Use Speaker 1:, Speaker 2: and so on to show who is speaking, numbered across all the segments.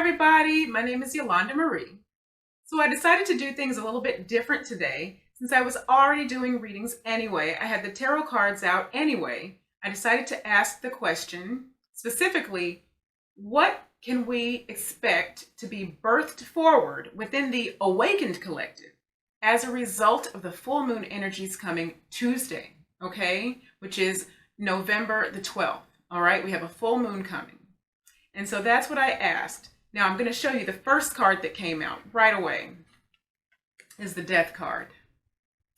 Speaker 1: everybody, my name is Yolanda Marie. So I decided to do things a little bit different today. Since I was already doing readings anyway, I had the tarot cards out anyway, I decided to ask the question, specifically, what can we expect to be birthed forward within the awakened collective as a result of the full moon energies coming Tuesday, okay, which is November the 12th, all right? We have a full moon coming. And so that's what I asked. Now I'm going to show you the first card that came out right away is the Death card.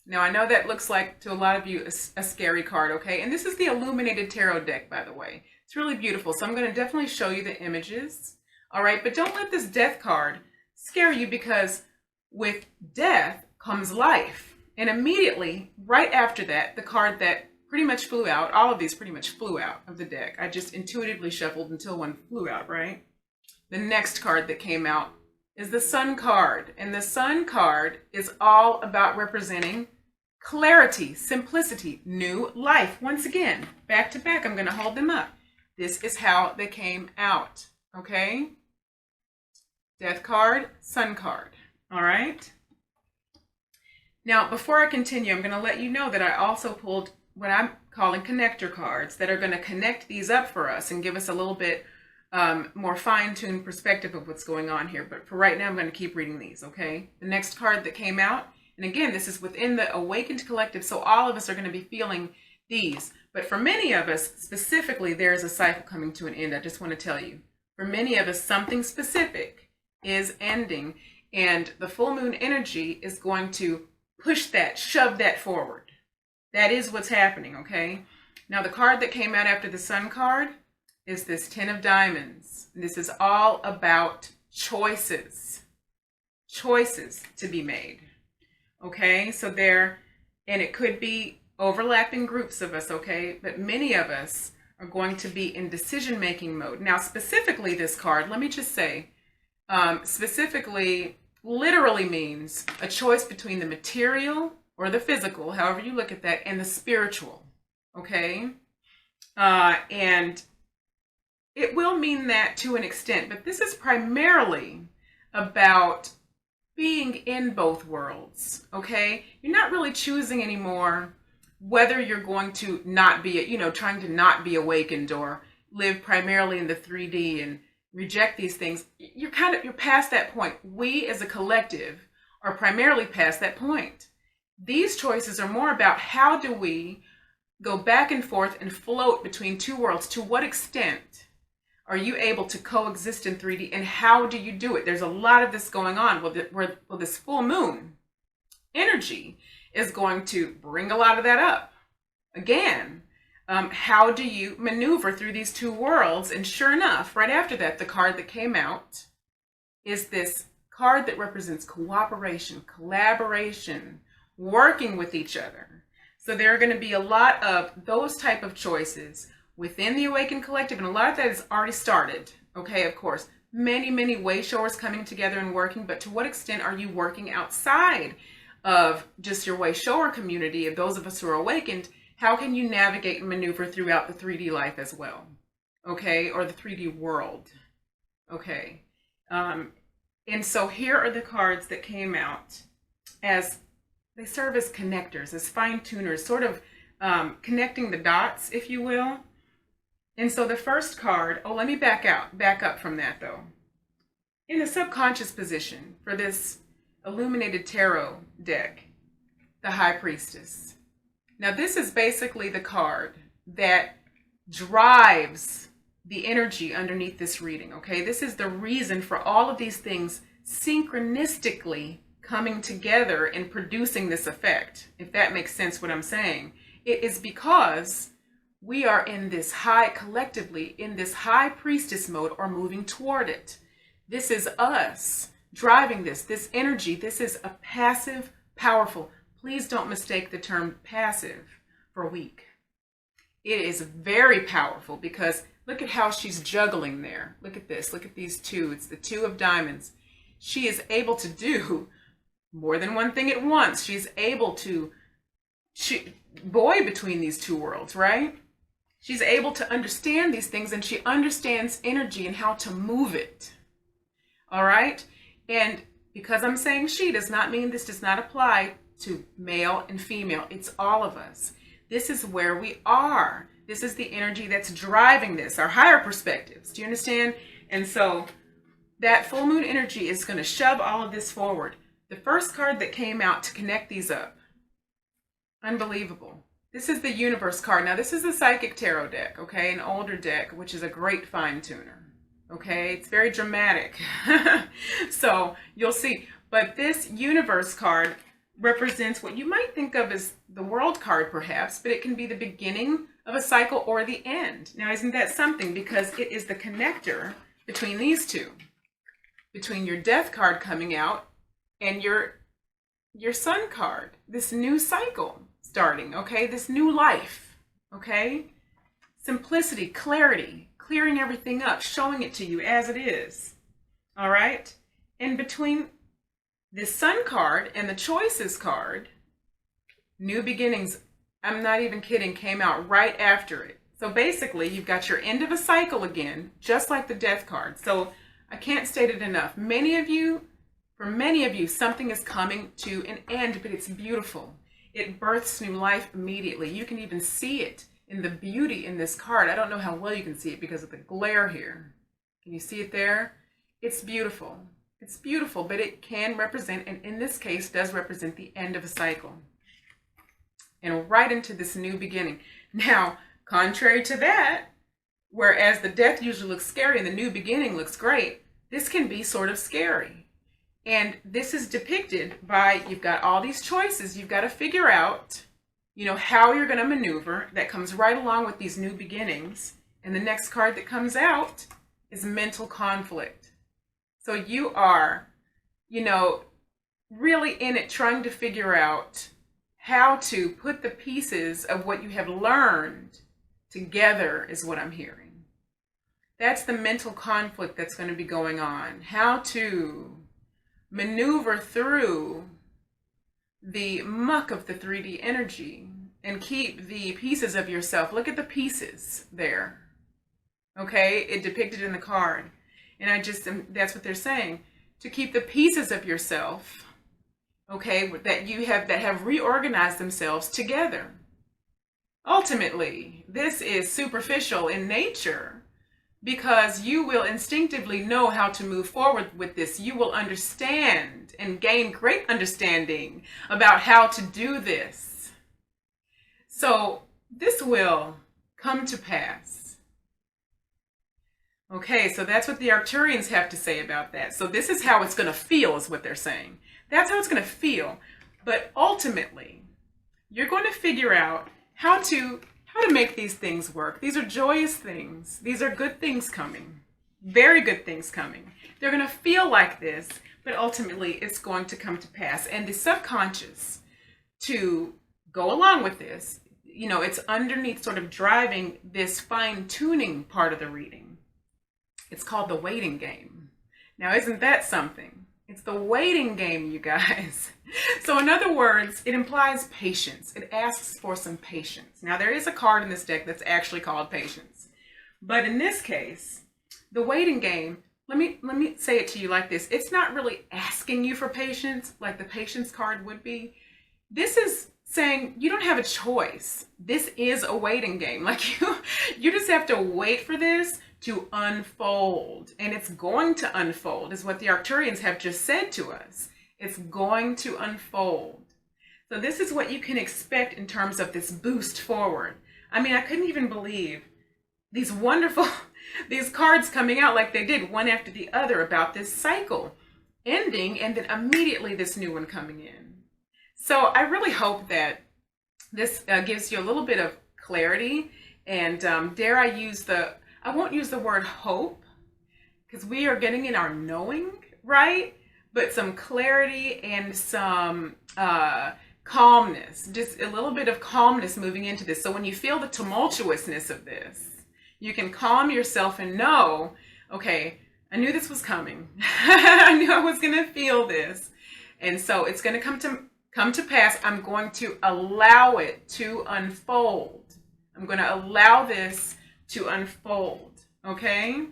Speaker 1: Now I know that looks like to a lot of you a scary card, okay? And this is the Illuminated Tarot deck, by the way. It's really beautiful, so I'm going to definitely show you the images, all right? But don't let this Death card scare you, because with death comes life. And immediately, right after that, the card that pretty much flew out, all of these pretty much flew out of the deck. I just intuitively shuffled until one flew out, right? The next card that came out is the Sun card. And the Sun card is all about representing clarity, simplicity, new life. Once again, back to back, I'm going to hold them up. This is how they came out, okay? Death card, Sun card, all right? Now, before I continue, I'm going to let you know that I also pulled what I'm calling connector cards that are going to connect these up for us and give us a little bit more fine-tuned perspective of what's going on here. But for right now, I'm going to keep reading these, okay? The next card that came out, and again, this is within the Awakened Collective, so all of us are going to be feeling these. But for many of us, specifically, there is a cycle coming to an end. I just want to tell you. For many of us, something specific is ending, and the full moon energy is going to push that, shove that forward. That is what's happening, okay? Now, the card that came out after the Sun card is this Ten of Diamonds. This is all about choices. Choices to be made, okay? So there, and it could be overlapping groups of us, okay? But many of us are going to be in decision-making mode. Now, specifically this card, let me just say, specifically literally means a choice between the material or the physical, however you look at that, and the spiritual, okay? And it will mean that to an extent, but this is primarily about being in both worlds, okay? You're not really choosing anymore whether you're going to not be, trying to not be awakened or live primarily in the 3D and reject these things. You're past that point. We as a collective are primarily past that point. These choices are more about how do we go back and forth and float between two worlds. To what extent are you able to coexist in 3D, and how do you do it? There's a lot of this going on. Well, this full moon energy is going to bring a lot of that up. Again, how do you maneuver through these two worlds? And sure enough, right after that, the card that came out is this card that represents cooperation, collaboration, working with each other. So there are going to be a lot of those type of choices within the Awakened Collective, and a lot of that has already started, okay? Of course, many way showers coming together and working, but to what extent are you working outside of just your way shower community, of those of us who are awakened? How can you navigate and maneuver throughout the 3D life as well, okay? Or the 3D world, okay? And so here are the cards that came out as they serve as connectors, as fine-tuners, sort of connecting the dots, if you will. And so the first card, let me back up from that though. In the subconscious position for this Illuminated Tarot deck, the High Priestess. Now this is basically the card that drives the energy underneath this reading, okay? This is the reason for all of these things synchronistically coming together and producing this effect, if that makes sense what I'm saying. It is because we are in this collectively in this High Priestess mode, or moving toward it. This is us driving this energy. This is a passive, powerful. Please don't mistake the term passive for weak. It is very powerful, because look at how she's juggling there. Look at this. Look at these two. It's the Two of Diamonds. She is able to do more than one thing at once. She's able to boy between these two worlds, right? She's able to understand these things, and she understands energy and how to move it. All right. And because I'm saying she does not mean this does not apply to male and female. It's all of us. This is where we are. This is the energy that's driving this, our higher perspectives. Do you understand? And so that full moon energy is going to shove all of this forward. The first card that came out to connect these up. Unbelievable. This is the universe card. Now, this is the psychic tarot deck, okay? An older deck, which is a great fine tuner. Okay, it's very dramatic. So you'll see. But this universe card represents what you might think of as the world card, perhaps, but it can be the beginning of a cycle or the end. Now, isn't that something? Because it is the connector between these two, between your death card coming out and your sun card, this new cycle starting, okay? This new life, okay? Simplicity, clarity, clearing everything up, showing it to you as it is, all right? And between the sun card and the choices card, new beginnings, I'm not even kidding, came out right after it. So basically, you've got your end of a cycle again, just like the death card. So I can't state it enough. For many of you, something is coming to an end, but it's beautiful. It births new life immediately. You can even see it in the beauty in this card. I don't know how well you can see it because of the glare here. Can you see it there? It's beautiful. It's beautiful, but it can represent, and in this case, does represent the end of a cycle. And right into this new beginning. Now, contrary to that, whereas the death usually looks scary and the new beginning looks great, this can be sort of scary. And this is depicted by, you've got all these choices. You've got to figure out, how you're going to maneuver. That comes right along with these new beginnings. And the next card that comes out is mental conflict. So you are, really in it trying to figure out how to put the pieces of what you have learned together is what I'm hearing. That's the mental conflict that's going to be going on. How to maneuver through the muck of the 3D energy and keep the pieces of yourself. Look at the pieces there. Okay, it depicted in the card. And that's what they're saying. To keep the pieces of yourself, okay, that have reorganized themselves together. Ultimately, this is superficial in nature because you will instinctively know how to move forward with this. You will understand and gain great understanding about how to do this. So this will come to pass. Okay, so that's what the Arcturians have to say about that. So this is how it's going to feel, is what they're saying. That's how it's going to feel. But ultimately, you're going to figure out how to make these things work. These are joyous things. These are good things coming. Very good things coming. They're going to feel like this, but ultimately it's going to come to pass. And the subconscious, to go along with this, it's underneath, sort of driving this fine-tuning part of the reading. It's called the waiting game. Now, isn't that something? It's the waiting game, you guys. So in other words, it implies patience. It asks for some patience. Now, there is a card in this deck that's actually called patience. But in this case, the waiting game, let me say it to you like this. It's not really asking you for patience like the patience card would be. This is saying you don't have a choice. This is a waiting game. Like you just have to wait for this to unfold. And it's going to unfold, is what the Arcturians have just said to us. It's going to unfold. So this is what you can expect in terms of this boost forward. I mean, I couldn't even believe these wonderful, these cards coming out like they did, one after the other, about this cycle ending and then immediately this new one coming in. So I really hope that this gives you a little bit of clarity, and dare I use I won't use the word hope, because we are getting in our knowing, right? But some clarity and some calmness, just a little bit of calmness moving into this. So when you feel the tumultuousness of this, you can calm yourself and know, okay, I knew this was coming. I knew I was going to feel this. And so it's going to come to pass. I'm going to allow it to unfold. I'm going to allow this to unfold. Okay?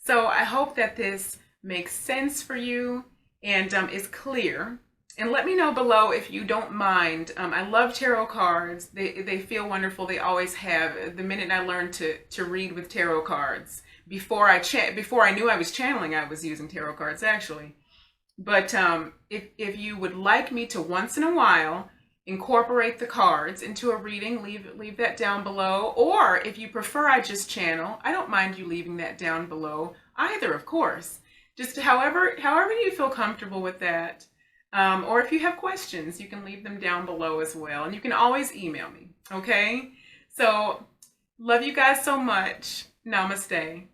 Speaker 1: So I hope that this makes sense for you and is clear. And let me know below if you don't mind. I love tarot cards. They feel wonderful. They always have. The minute I learned to read with tarot cards, before I knew I was channeling, I was using tarot cards actually. But if you would like me to once in a while incorporate the cards into a reading, leave that down below. Or if you prefer I just channel, I don't mind you leaving that down below either, of course. Just however you feel comfortable with that. Or if you have questions, you can leave them down below as well. And you can always email me, okay? So, love you guys so much. Namaste.